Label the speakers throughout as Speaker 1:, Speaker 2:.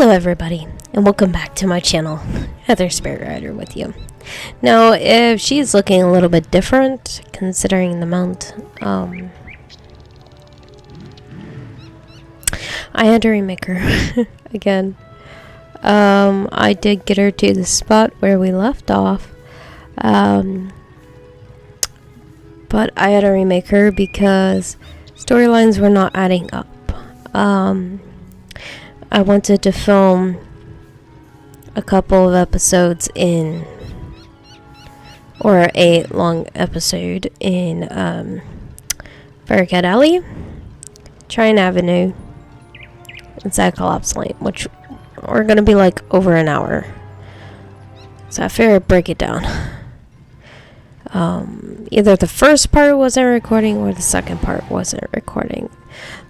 Speaker 1: Hello everybody, and welcome back to my channel. Heather Spirit Rider with you. Now, if she's looking a little bit different, considering the mount, I had to remake her again. I did get her to the spot where we left off, but I had to remake her because storylines were not adding up. I wanted to film a couple of episodes in, or a long episode in Firecat Alley, Trine Avenue, and Cyclops Lane, which are going to be like over an hour. So I figured I'd break it down. Either the first part wasn't recording or the second part wasn't recording.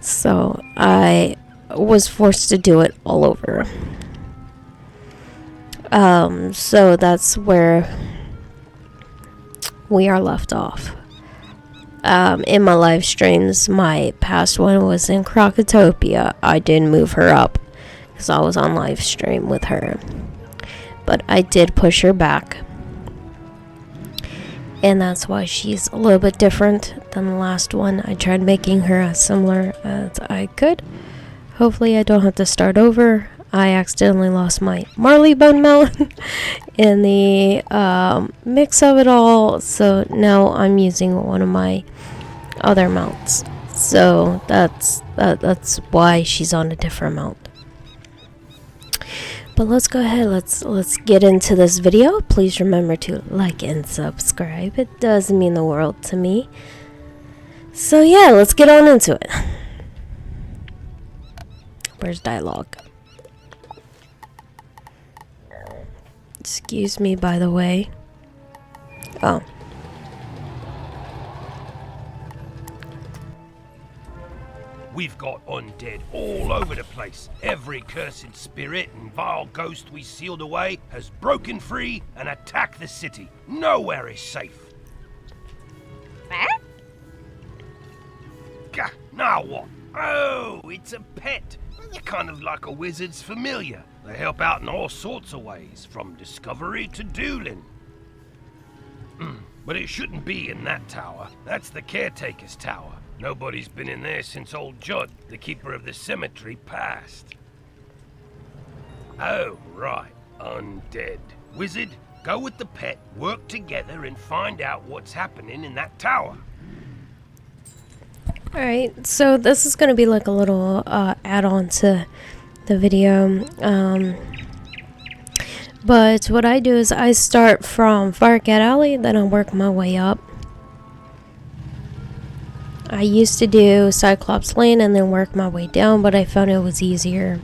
Speaker 1: So I was forced to do it all over. So that's where we are left off. In my live streams, my past one was in Crocotopia. I did move her up because I was on live stream with her, but I did push her back, and that's why she's a little bit different than the last one. I tried making her as similar as I could. Hopefully I don't have to start over. I accidentally lost my Marley bone mount in the mix of it all, so now I'm using one of my other mounts. So that's why she's on a different mount. But let's go ahead, let's get into this video. Please remember to like and subscribe. It does mean the world to me. So yeah, let's get on into it. Where's dialogue? Excuse me, by the way. Oh.
Speaker 2: We've got undead all over the place. Every cursed spirit and vile ghost we sealed away has broken free and attacked the city. Nowhere is safe. Gah, now what? Oh, it's a pet. They're kind of like a wizard's familiar. They help out in all sorts of ways, from discovery to dueling. But it shouldn't be in that tower. That's the caretaker's tower. Nobody's been in there since old Judd, the keeper of the cemetery, passed. Oh, right. Undead. Wizard, go with the pet, work together, and find out what's happening in that tower.
Speaker 1: Alright, so this is going to be like a little add-on to the video. But what I do is I start from Firecat Alley, then I work my way up. I used to do Cyclops Lane and then work my way down, but I found it was easier.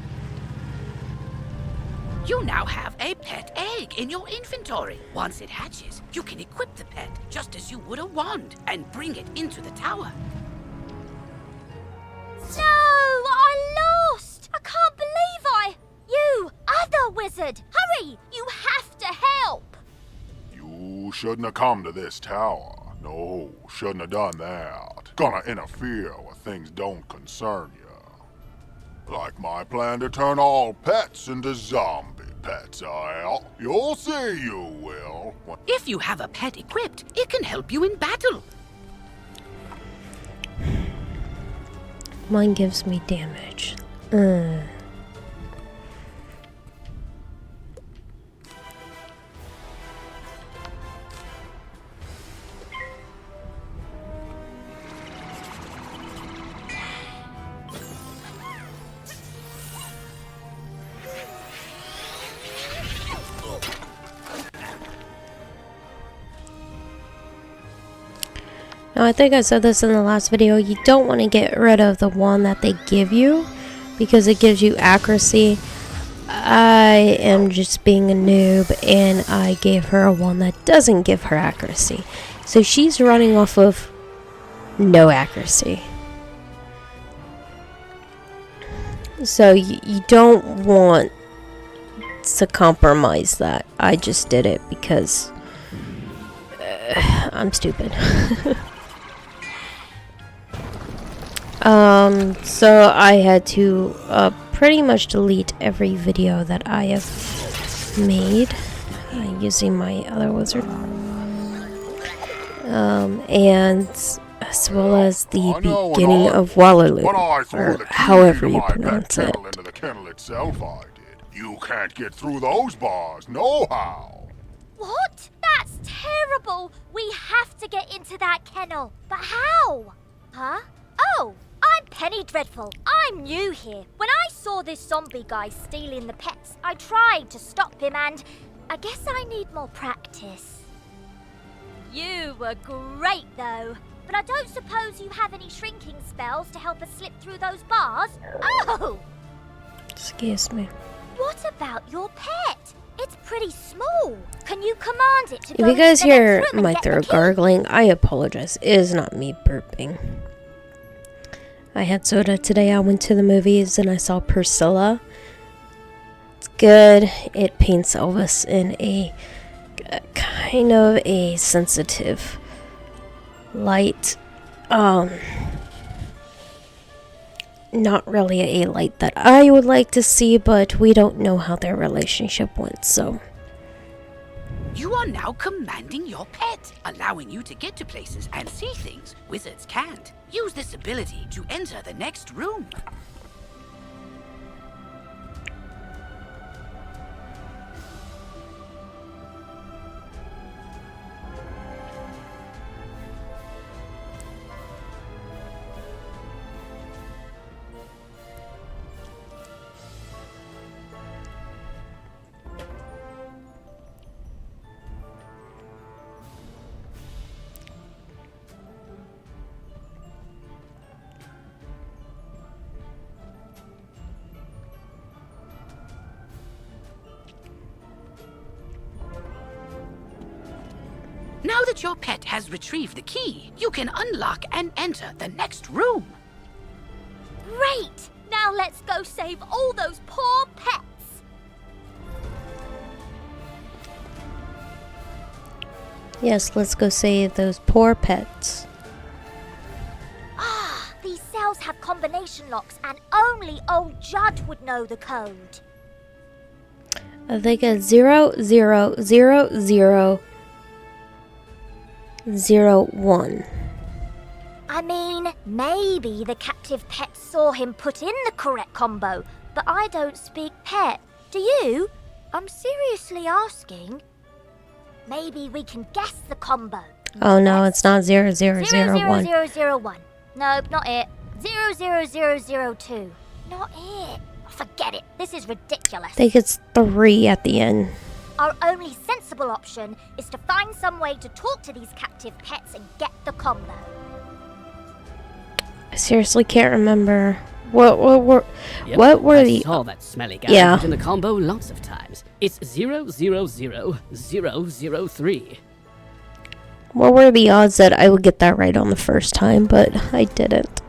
Speaker 3: You now have a pet egg in your inventory. Once it hatches, you can equip the pet just as you would a wand and bring it into the tower.
Speaker 4: No, I lost! I can't believe You, other wizard! Hurry! You have to help!
Speaker 5: You shouldn't have come to this tower. No, shouldn't have done that. Gonna interfere with things don't concern you. Like my plan to turn all pets into zombie pets, You'll see you will.
Speaker 3: If you have a pet equipped, it can help you in battle.
Speaker 1: Mine gives me damage. Now, I think I said this in the last video, you don't want to get rid of the one that they give you because it gives you accuracy. I am just being a noob and I gave her a one that doesn't give her accuracy. So she's running off of no accuracy. So you don't want to compromise that. I just did it because I'm stupid. So I had to pretty much delete every video that I have made using my other wizard. And as well as the beginning of Waterloo,
Speaker 5: But I threw
Speaker 1: or
Speaker 5: the key
Speaker 1: however
Speaker 5: to
Speaker 1: you
Speaker 5: my pet
Speaker 1: pronounce it.
Speaker 5: kennel into the kennel itself, I did. You can't get through those bars, nohow.
Speaker 4: What? That's terrible! We have to get into that kennel. But how? Huh? Oh, I'm Penny Dreadful. I'm new here. When I saw this zombie guy stealing the pets, I tried to stop him and I guess I need more practice. You were great though. But I don't suppose you have any shrinking spells to help us slip through those bars? Oh!
Speaker 1: Excuse me.
Speaker 4: What about your pet? It's pretty small. Can you command it to
Speaker 1: If
Speaker 4: go
Speaker 1: you
Speaker 4: into
Speaker 1: guys
Speaker 4: the next
Speaker 1: hear
Speaker 4: room and
Speaker 1: my
Speaker 4: get the
Speaker 1: throat
Speaker 4: key?
Speaker 1: gargling, I apologize. It is not me burping. I had soda today. I went to the movies and I saw Priscilla. It's good. It paints Elvis in a kind of a sensitive light. Not really a light that I would like to see, but we don't know how their relationship went, so.
Speaker 3: You are now commanding your pet, allowing you to get to places and see things wizards can't. Use this ability to enter the next room. Now that your pet has retrieved the key, you can unlock and enter the next room.
Speaker 4: Great! Now let's go save all those poor pets.
Speaker 1: Yes, let's go save those poor pets.
Speaker 4: Ah, these cells have combination locks and only old Judd would know the code.
Speaker 1: I think it's 000001.
Speaker 4: I mean, maybe the captive pet saw him put in the correct combo, but I don't speak pet. Do you? I'm seriously asking. Maybe we can guess the combo.
Speaker 1: Oh no, it's not 0001.
Speaker 4: 00001. Nope, not it. 00002. Not it. Forget it. This is ridiculous.
Speaker 1: I think it's 3 at the end.
Speaker 4: Our only sensible option is to find some way to talk to these captive pets and get the combo.
Speaker 1: I seriously can't remember. What were
Speaker 6: I saw that smelly guy
Speaker 1: Yeah.
Speaker 6: put in the combo lots of times. It's 000003.
Speaker 1: what were the odds that I would get that right on the first time, but I didn't.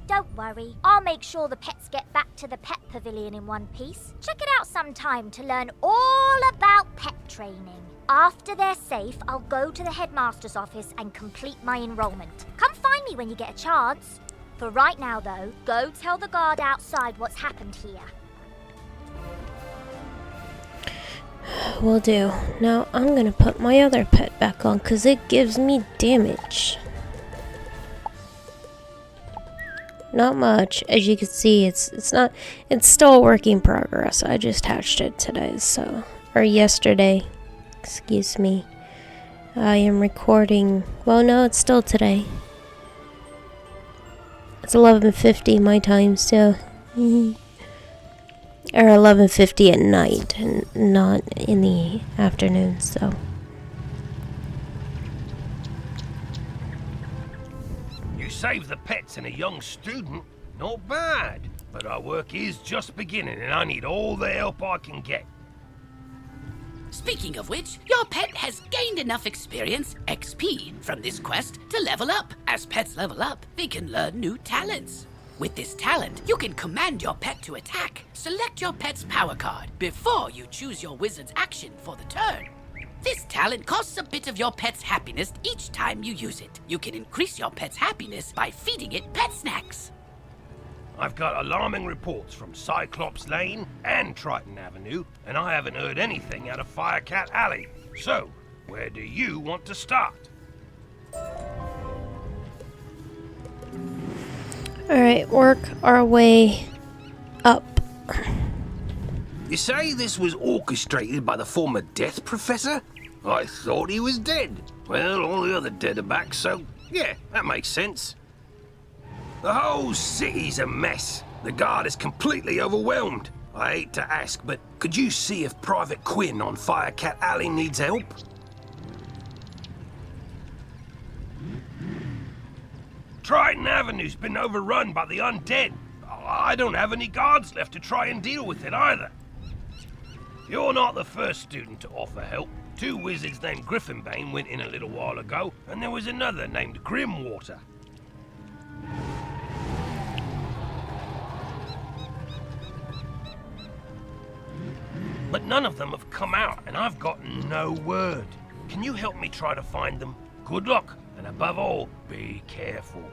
Speaker 4: Don't worry, I'll make sure the pets get back to the pet pavilion in one piece. Check it out sometime to learn all about pet training. After they're safe, I'll go to the headmaster's office and complete my enrollment. Come find me when you get a chance. For right now, though, go tell the guard outside what's happened here.
Speaker 1: Will do. Now I'm gonna put my other pet back on because it gives me damage. Not much, as you can see. It's still a work in progress. I just hatched it today, or yesterday. Excuse me. I am recording. Well, no, it's still today. It's 11:50 my time, so. Or 11:50 at night, and not in the afternoon, so.
Speaker 2: You save the pets and a young student? Not bad. But our work is just beginning and I need all the help I can get.
Speaker 3: Speaking of which, your pet has gained enough experience, XP, from this quest to level up. As pets level up, they can learn new talents. With this talent, you can command your pet to attack. Select your pet's power card before you choose your wizard's action for the turn. This talent costs a bit of your pet's happiness each time you use it. You can increase your pet's happiness by feeding it pet snacks.
Speaker 2: I've got alarming reports from Cyclops Lane and Triton Avenue, and I haven't heard anything out of Firecat Alley. So, where do you want to start?
Speaker 1: Alright, work our way up.
Speaker 2: You say this was orchestrated by the former Death Professor? I thought he was dead. Well, all the other dead are back, so yeah, that makes sense. The whole city's a mess. The guard is completely overwhelmed. I hate to ask, but could you see if Private Quinn on Firecat Alley needs help? Triton Avenue's been overrun by the undead. I don't have any guards left to try and deal with it either. You're not the first student to offer help. 2 wizards named Griffinbane went in a little while ago, and there was another named Grimwater. But none of them have come out, and I've got no word. Can you help me try to find them? Good luck, and above all, be careful.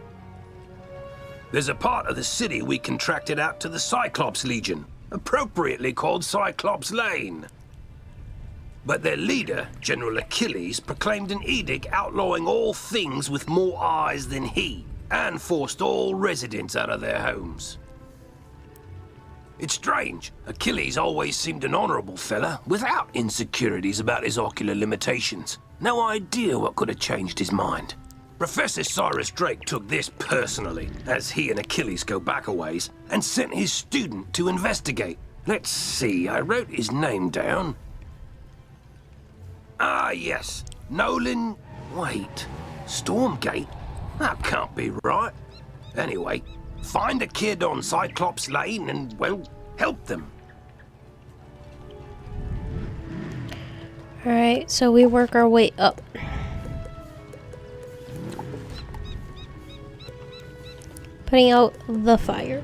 Speaker 2: There's a part of the city we contracted out to the Cyclops Legion, appropriately called Cyclops Lane. But their leader, General Achilles, proclaimed an edict outlawing all things with more eyes than he, and forced all residents out of their homes. It's strange. Achilles always seemed an honorable fella, without insecurities about his ocular limitations. No idea what could have changed his mind. Professor Cyrus Drake took this personally, as he and Achilles go back a ways, and sent his student to investigate. Let's see, I wrote his name down. Ah, yes. Nolan... Wait. Stormgate? That can't be right. Anyway, find a kid on Cyclops Lane and, well, help them.
Speaker 1: Alright, so we work our way up. Putting out the fire.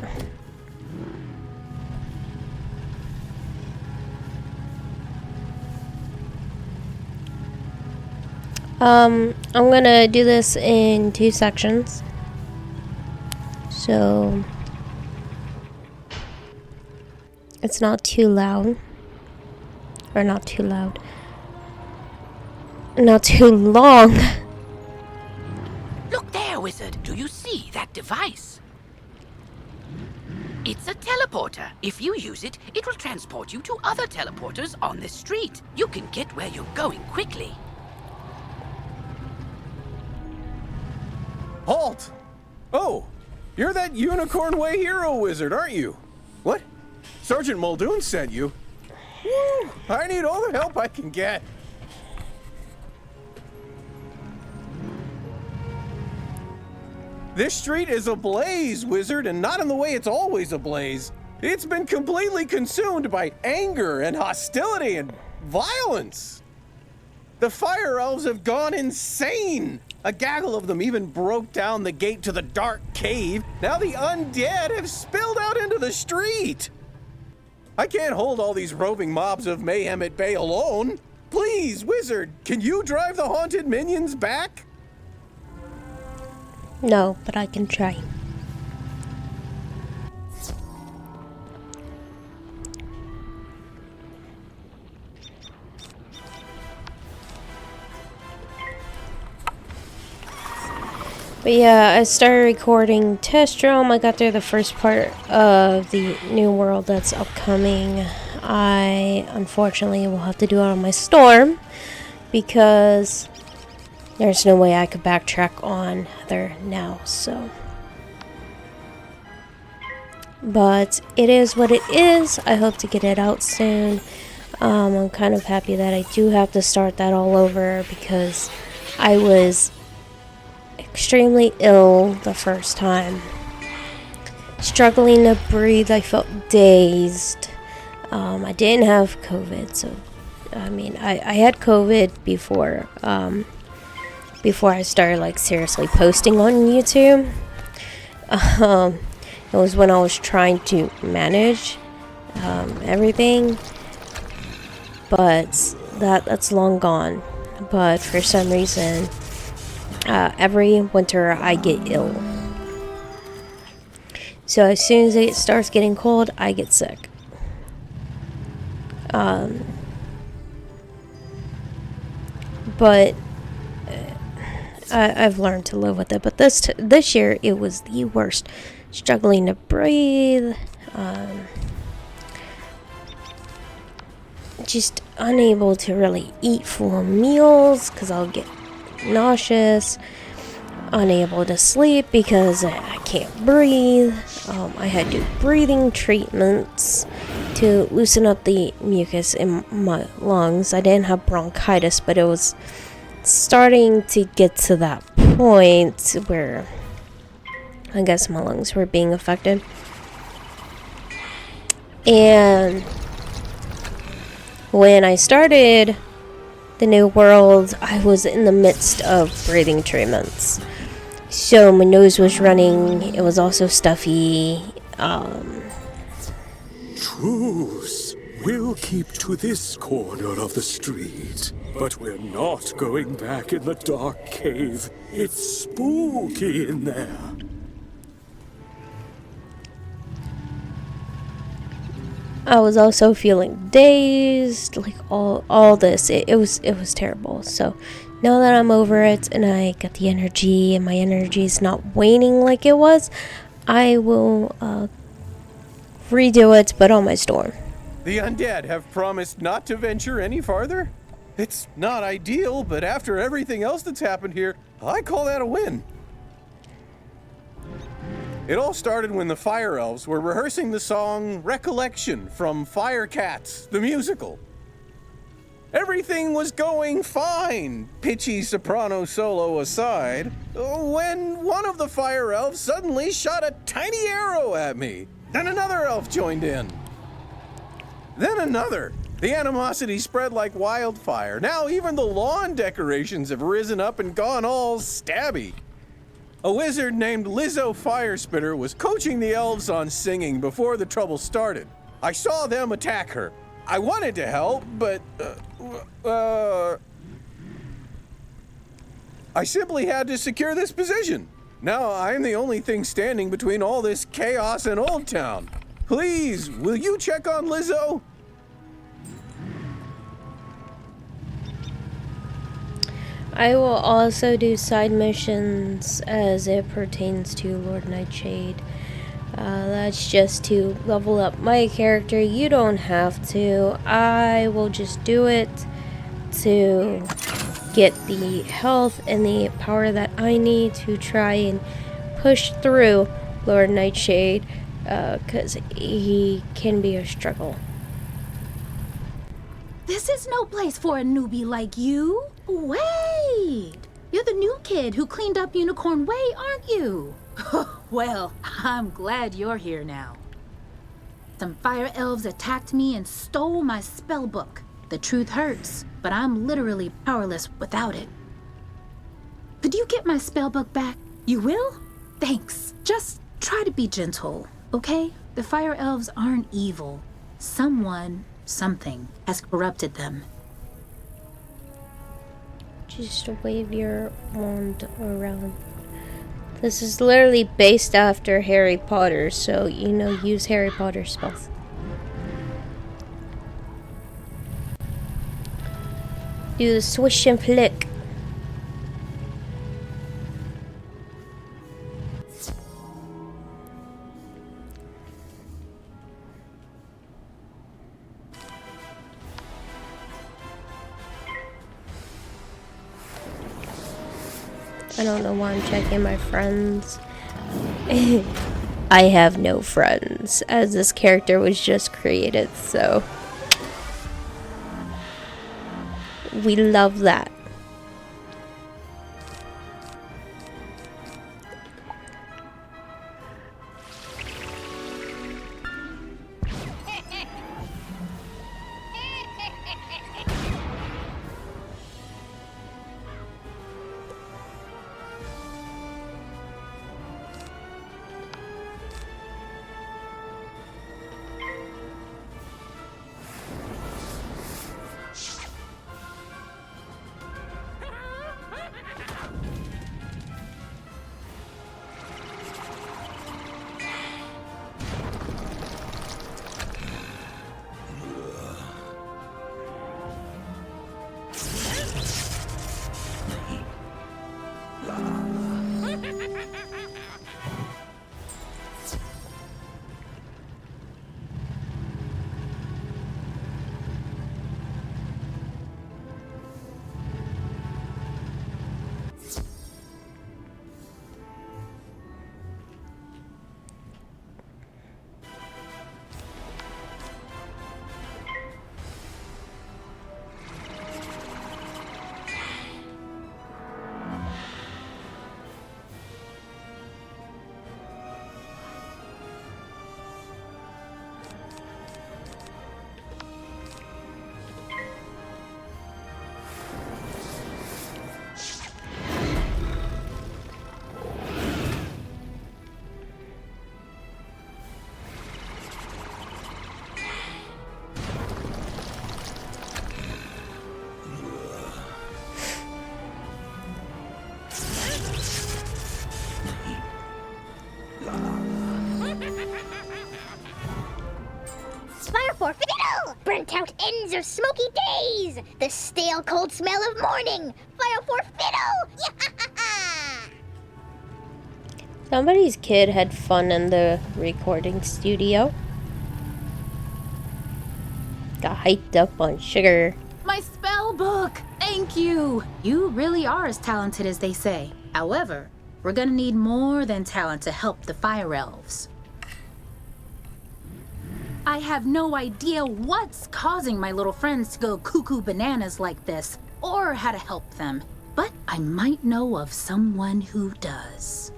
Speaker 1: I'm gonna do this in 2 sections. So it's not too loud. Or not too loud. Not too long.
Speaker 3: Look there, wizard. Do you see that device? It's a teleporter. If you use it, it will transport you to other teleporters on this street. You can get where you're going quickly.
Speaker 7: Halt! Oh, you're that Unicorn Way hero wizard, aren't you? What? Sergeant Muldoon sent you? Woo! I need all the help I can get. This street is ablaze, wizard, and not in the way it's always ablaze. It's been completely consumed by anger and hostility and violence. The fire elves have gone insane. A gaggle of them even broke down the gate to the dark cave. Now the undead have spilled out into the street. I can't hold all these roving mobs of mayhem at bay alone. Please, wizard, can you drive the haunted minions back?
Speaker 1: No, but I can try. But yeah, I started recording Testrom. I got through the first part of the new world that's upcoming. I unfortunately will have to do it on my Storm because there's no way I could backtrack on Heather now, so. But it is what it is. I hope to get it out soon. I'm kind of happy that I do have to start that all over because I was extremely ill the first time. Struggling to breathe, I felt dazed. I didn't have COVID, so I mean, I had COVID before I started like seriously posting on YouTube. It was when I was trying to manage everything, but that's long gone. But for some reason, every winter I get ill. So as soon as it starts getting cold, I get sick. But I've learned to live with it. But this year, it was the worst. Struggling to breathe. Just unable to really eat full meals because I'll get nauseous. Unable to sleep because I can't breathe. I had to do breathing treatments to loosen up the mucus in my lungs. I didn't have bronchitis, but it was starting to get to that point where I guess my lungs were being affected. And when I started the new world, I was in the midst of breathing treatments. So my nose was running, it was also stuffy.
Speaker 8: Truce. We'll keep to this corner of the street. But we're not going back in the dark cave. It's spooky in there.
Speaker 1: I was also feeling dazed, like all this. It was terrible. So now that I'm over it and I got the energy and my energy is not waning like it was, I will redo it, but on my storm.
Speaker 7: The undead have promised not to venture any farther? It's not ideal, but after everything else that's happened here, I call that a win. It all started when the Fire Elves were rehearsing the song Recollection from Fire Cats, the musical. Everything was going fine, pitchy soprano solo aside, when one of the Fire Elves suddenly shot a tiny arrow at me. Then another elf joined in. Then another. The animosity spread like wildfire. Now even the lawn decorations have risen up and gone all stabby. A wizard named Lizzo Firespitter was coaching the elves on singing before the trouble started. I saw them attack her. I wanted to help, but, I simply had to secure this position. Now I'm the only thing standing between all this chaos and Old Town. Please, will you check on Lizzo?
Speaker 1: I will also do side missions as it pertains to Lord Nightshade. That's just to level up my character. You don't have to. I will just do it to get the health and the power that I need to try and push through Lord Nightshade, because he can be a struggle.
Speaker 9: This is no place for a newbie like you. Wait! You're the new kid who cleaned up Unicorn Way, aren't you? Well, I'm glad you're here now. Some fire elves attacked me and stole my spell book. The truth hurts, but I'm literally powerless without it. Could you get my spell book back? You will? Thanks. Just try to be gentle, okay? The fire elves aren't evil. Something has corrupted them.
Speaker 1: Just wave your wand around. This is literally based after Harry Potter, so use Harry Potter spells. Do the swish and flick. I don't know why I'm checking my friends. I have no friends, as this character was just created, so we love that.
Speaker 10: It's fire for fiddle! Burnt out ends of smoky days! The stale cold smell of morning! Fire for fiddle!
Speaker 1: Somebody's kid had fun in the recording studio. Got hyped up on sugar.
Speaker 9: My spell book! Thank you! You really are as talented as they say. However, we're gonna need more than talent to help the fire elves. I have no idea what's causing my little friends to go cuckoo bananas like this, or how to help them. But I might know of someone who does.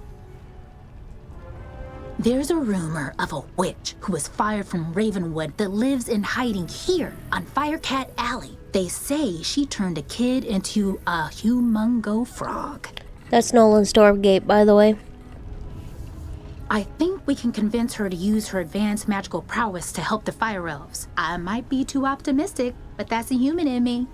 Speaker 9: There's a rumor of a witch who was fired from Ravenwood that lives in hiding here on Firecat Alley. They say she turned a kid into a humongo frog.
Speaker 1: That's Nolan Stormgate, by the way.
Speaker 9: I think we can convince her to use her advanced magical prowess to help the fire elves. I might be too optimistic, but that's the human in me.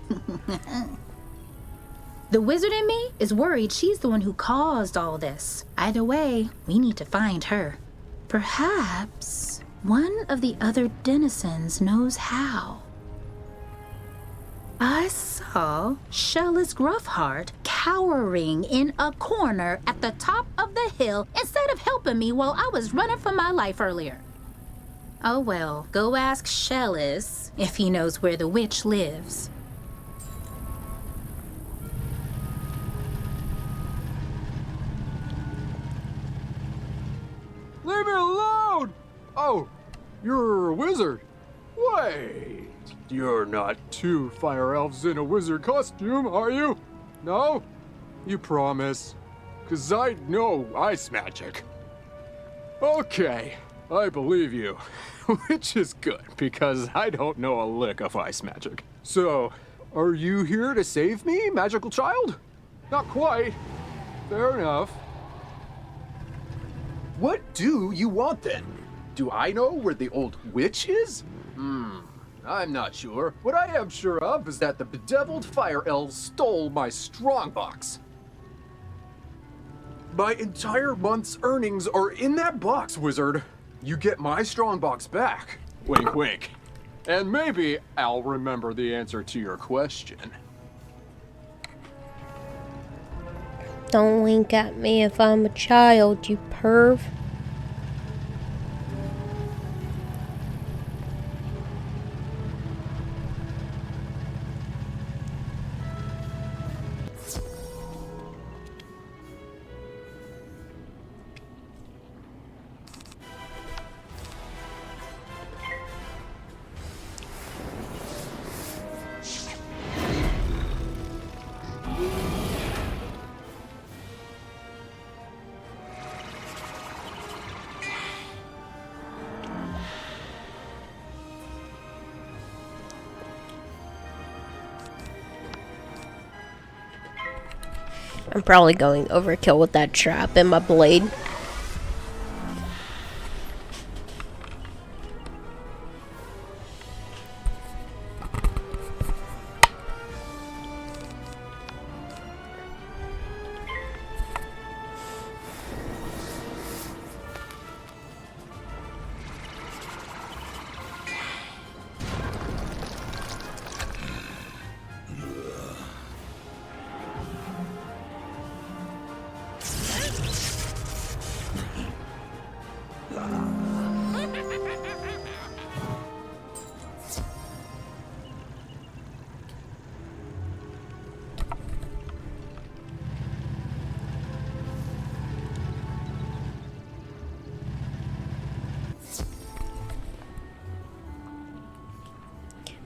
Speaker 9: The wizard in me is worried she's the one who caused all this. Either way, we need to find her. Perhaps one of the other denizens knows how. I saw Shellis Gruffheart cowering in a corner at the top of the hill instead of helping me while I was running for my life earlier. Oh well, go ask Shellis if he knows where the witch lives.
Speaker 11: Leave me alone! Oh, you're a wizard. Wait, you're not two fire elves in a wizard costume, are you? No? You promise? 'Cause I know ice magic. Okay, I believe you. Which is good, because I don't know a lick of ice magic. So, are you here to save me, magical child? Not quite. Fair enough. What do you want then? Do I know where the old witch is? I'm not sure. What I am sure of is that the bedeviled fire elves stole my strongbox. My entire month's earnings are in that box, wizard. You get my strongbox back. Wink, wink. And maybe I'll remember the answer to your question.
Speaker 1: Don't wink at me if I'm a child, you perv. I'm probably going overkill with that trap and my blade.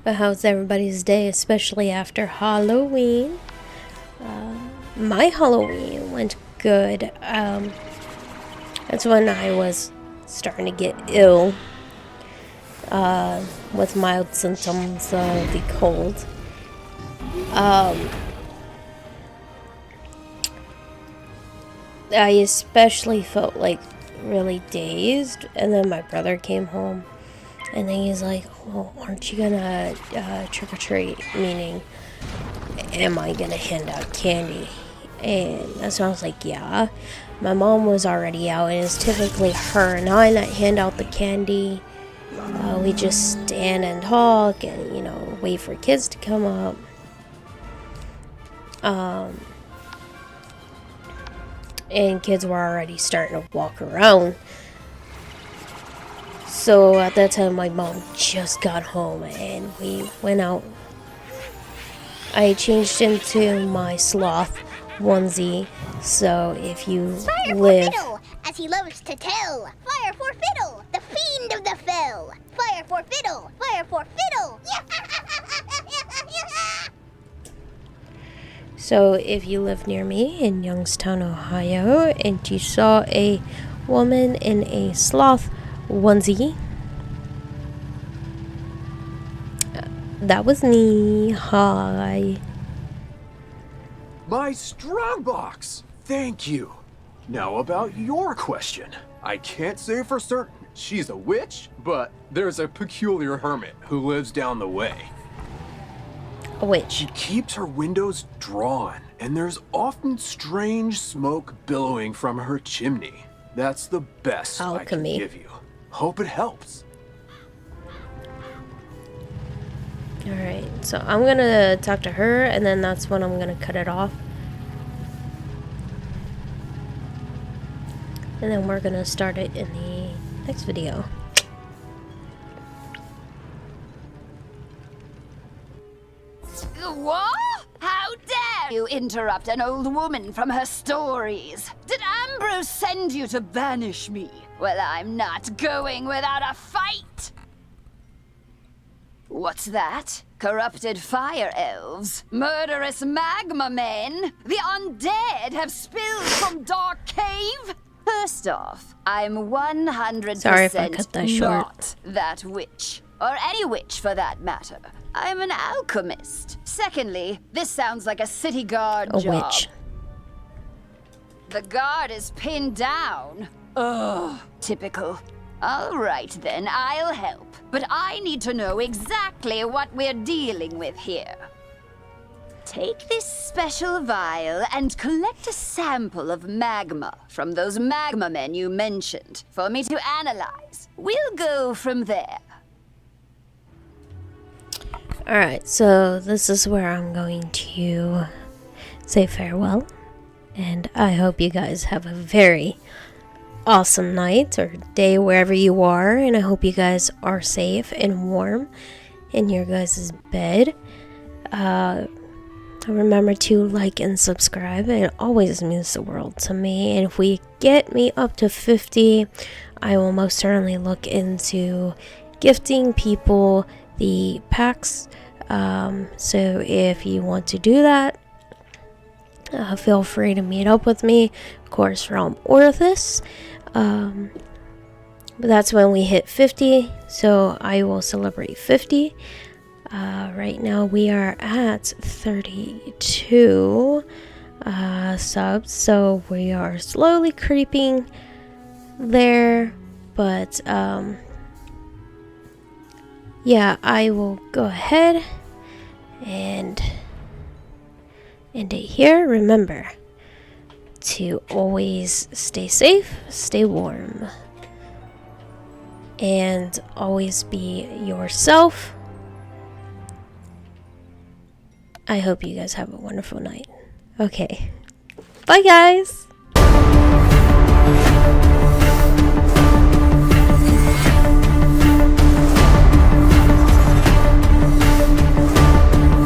Speaker 1: But how's everybody's day, especially after Halloween? My Halloween went good. That's when I was starting to get ill with mild symptoms of the cold. I especially felt like really dazed, and then my brother came home. And then he's like, well, aren't you gonna trick-or-treat? Meaning, am I gonna hand out candy? And that's when I was like, yeah. My mom was already out, and it's typically her and I that hand out the candy. We just stand and talk and, you know, wait for kids to come up. And kids were already starting to walk around. So at that time, my mom just got home and we went out. I changed into my sloth onesie, so if you
Speaker 10: Fire
Speaker 1: live...
Speaker 10: for Fiddle, as he loves to tell. Fire for Fiddle, the fiend of the fell. Fire for Fiddle, fire for Fiddle.
Speaker 1: So if you live near me in Youngstown, Ohio, and you saw a woman in a sloth onesie, that was me. Hi.
Speaker 11: My strong box! Thank you. Now about your question. I can't say for certain she's a witch, but there's a peculiar hermit who lives down the way.
Speaker 1: A witch.
Speaker 11: She keeps her windows drawn, and there's often strange smoke billowing from her chimney. That's the best I can
Speaker 1: Alchemy.
Speaker 11: give you. Hope it helps.
Speaker 1: Alright, so I'm gonna talk to her, and then that's when I'm gonna cut it off. And then we're gonna start it in the next video.
Speaker 12: What? How dare you interrupt an old woman from her stories? Did Ambrose send you to banish me? Well, I'm not going without a fight! What's that? Corrupted fire elves? Murderous magma men? The undead have spilled from Dark Cave? First off, I'm 100%
Speaker 1: Sorry if I cut that short.
Speaker 12: not that witch. Or any witch for that matter. I'm an alchemist. Secondly, this sounds like a city guard
Speaker 1: A
Speaker 12: job.
Speaker 1: witch.
Speaker 12: The guard is pinned down. Ugh, typical. All right then, I'll help. But I need to know exactly what we're dealing with here. Take this special vial and collect a sample of magma from those magma men you mentioned for me to analyze. We'll go from there.
Speaker 1: Alright, so this is where I'm going to say farewell. And I hope you guys have a very awesome night or day wherever you are. And I hope you guys are safe and warm in your guys' bed. Remember to like and subscribe. It always means the world to me. And if we get me up to 50, I will most certainly look into gifting people the packs. So if you want to do that, feel free to meet up with me, of course, from Orthus. But that's when we hit 50, so I will celebrate 50. Right now we are at 32 subs, so we are slowly creeping there, but yeah, I will go ahead and end it here. Remember to always stay safe, stay warm, and always be yourself. I hope you guys have a wonderful night. Okay, bye guys!